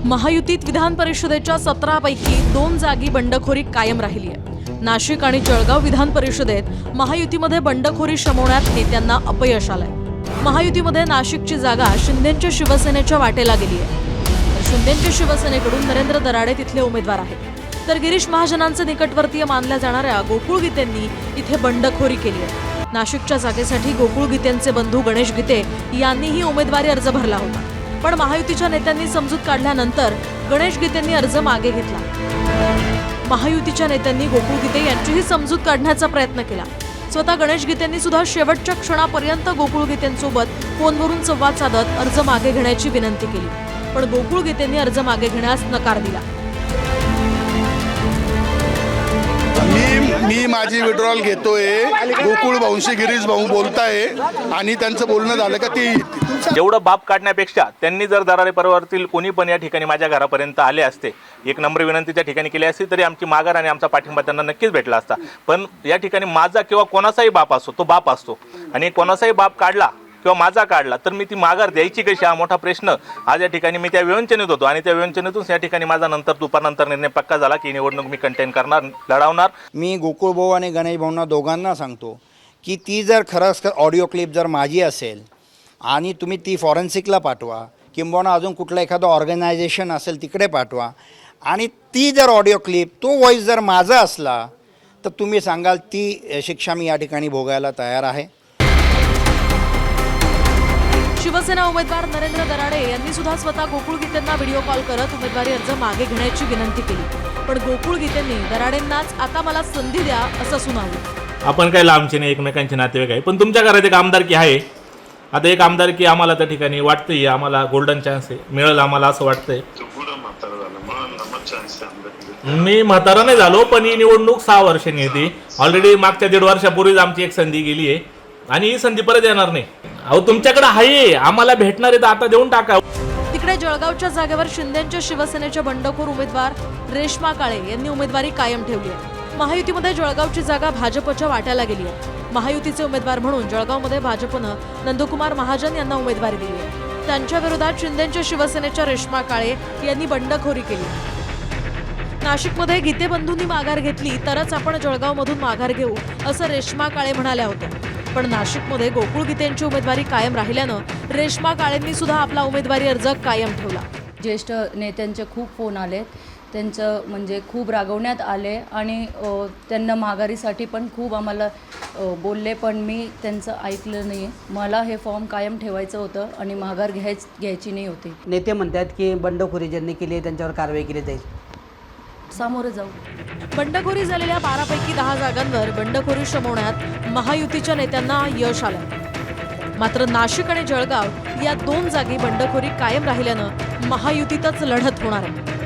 महायुतीत विधान परिषदेच्या 17 पैकी 2 जागी बंडखोरी कायम राहिली आहे। नाशिक आणि जळगाव विधान परिषदेत महायुतीमध्ये बंडखोरी शमवण्यात नेत्यांना अपयश आलंय। महायुतीमध्ये नाशिकची जागा शिंदेंच्या शिवसेनेच्या वाटेला गेली आहे। तर शिंदेंच्या शिवसेनेकडून नरेंद्र दराडे तिथले उमेदवार आहेत, तर गिरीश महाजनांचे निकटवर्तीय मानल्या जाणाऱ्या गोकुळ गीतेंनी इथे बंडखोरी केली आहे। नाशिकच्या जागेसाठी गोकुळ गीतेंचे बंधू गणेश गीते यांनीही उमेदवारी अर्ज भरला होता, पण महायुतीच्या नेत्यांनी समजूत काढल्यानंतर गणेश गीतेंनी अर्ज मागे घेतला। महायुतीच्या नेत्यांनी गोकुळ गीते यांचीही समजूत काढण्याचा प्रयत्न केला। स्वतः गणेश गीतेंनी सुद्धा शेवटच्या क्षणापर्यंत गोकुळ गीतेंसोबत फोनवरून संवाद साधत अर्ज मागे घेण्याची विनंती केली, पण गोकुळ गीतेंनी अर्ज मागे घेण्यास नकार दिला। मी माझी विड्रॉल घेतोय, गोकुळ भाऊंशी गिरीश भाऊ बोलताय आणि त्यांचं बोलणं झालं का ती जेवढं बाप काढण्यापेक्षा त्यांनी जर दराडे परिवारातील कोणी पण या ठिकाणी माझ्या घरापर्यंत आले असते, एक नम्र विनंती त्या ठिकाणी केली असती, तरी आमची माघार आणि आमचा पाठिंबा त्यांना नक्कीच भेटला असता। पण या ठिकाणी माझा किंवा कोणाचाही बाप असतो, तो बाप असतो, आणि कोणाचाही बाप काढला किंवा माझा काढला तर मी ती माघार द्यायची कशी, हा मोठा प्रश्न आज या ठिकाणी मी त्या विवंचनेत होतो। आणि त्या विवंचनेतून या ठिकाणी माझा दुपारनंतर निर्णय पक्का झाला की निवडणूक मी कंटेन करणार, लढवणार। मी गोकुळ भाऊ आणि गणेश भाऊंना दोघांना सांगतो की ती जर खरंच ऑडिओ क्लिप जर माझी असेल आणि तुम्ही ती फॉरेन्सिकला पाठवा, किंबहुना अजून कुठलं एखादं ऑर्गनायझेशन असेल तिकडे पाठवा, आणि ती जर ऑडिओ क्लिप तो व्हॉईस जर माझा असला तर तुम्ही सांगाल ती शिक्षा मी या ठिकाणी भोगायला तयार आहे। शिवसेना उमेदवार नरेंद्र दराडे यांनी सुद्धा स्वतः गोकुळ गीतेंना व्हिडिओ कॉल करत उमेदवारी अर्ज मागे घेण्याची विनंती केली, पण गोकुळ गीतेंनी दराडेंनाच आता मला संधी द्या असं सुनावलं। आपण काय लांबचे नाही, एकमेकांचे नातेवाईक आहे, पण तुमच्या घरात एक आमदारकी आहे। आता एक आमदारकी आम्हाला त्या ठिकाणी वाटतंय आम्हाला गोल्डन चान्स आहे, मिळेल आम्हाला असं वाटतंय। मी म्हातारा नाही झालो, पण ही निवडणूक 6 वर्षांनी येते। ऑलरेडी मागच्या 1.5 वर्षापूर्वीच आमची एक संधी गेली आहे आणि ही संधी परत येणार नाही। अहो तुमच्याकडे आहे, आम्हाला भेटणार आहे तर आता देऊन टाका। तिकडे जळगावच्या जागेवर शिंदेंच्या शिवसेनेच्या बंडखोर उमेदवार रेश्मा काळे यांनी उमेदवारी कायम ठेवली आहे। महायुतीमध्ये जळगावची जागा भाजपच्या वाट्याला गेली आहे। महायुतीचे उमेदवार म्हणून जळगावमध्ये भाजपनं नंदकुमार महाजन यांना उमेदवारी दिली आहे। त्यांच्या विरोधात शिंदेंच्या शिवसेनेच्या रेश्मा काळे यांनी बंडखोरी केली। नाशिकमध्ये गीते बंधूंनी माघार घेतली तरच आपण जळगावमधून माघार घेऊ असं रेश्मा काळे म्हणाल्या होत्या, पण नाशिकमध्ये गोकुळ गीतेंची उमेदवारी कायम राहिल्यानं रेश्मा काळेंनी सुद्धा आपला उमेदवारी अर्ज कायम ठेवला। ज्येष्ठ नेत्यांचे खूप फोन आले, त्यांचं म्हणजे खूप रागवण्यात आले आणि त्यांना माघारीसाठी पण खूप आम्हाला बोलले, पण मी त्यांचं ऐकलं नाही। मला हे फॉर्म कायम ठेवायचं होतं आणि माघार घ्यायची नाही होती। नेते म्हणतात की बंडखोरी ज्यांनी केली आहे त्यांच्यावर कारवाई केली जाईल, सामोरे जाऊ। बंडखोरी झालेल्या 12 पैकी 10 जागांवर बंडखोरी शमवण्यात महायुतीच्या नेत्यांना यश आलं, मात्र नाशिक आणि जळगाव या 2 जागी बंडखोरी कायम राहिल्यानं महायुतीतच लढत होणार आहे।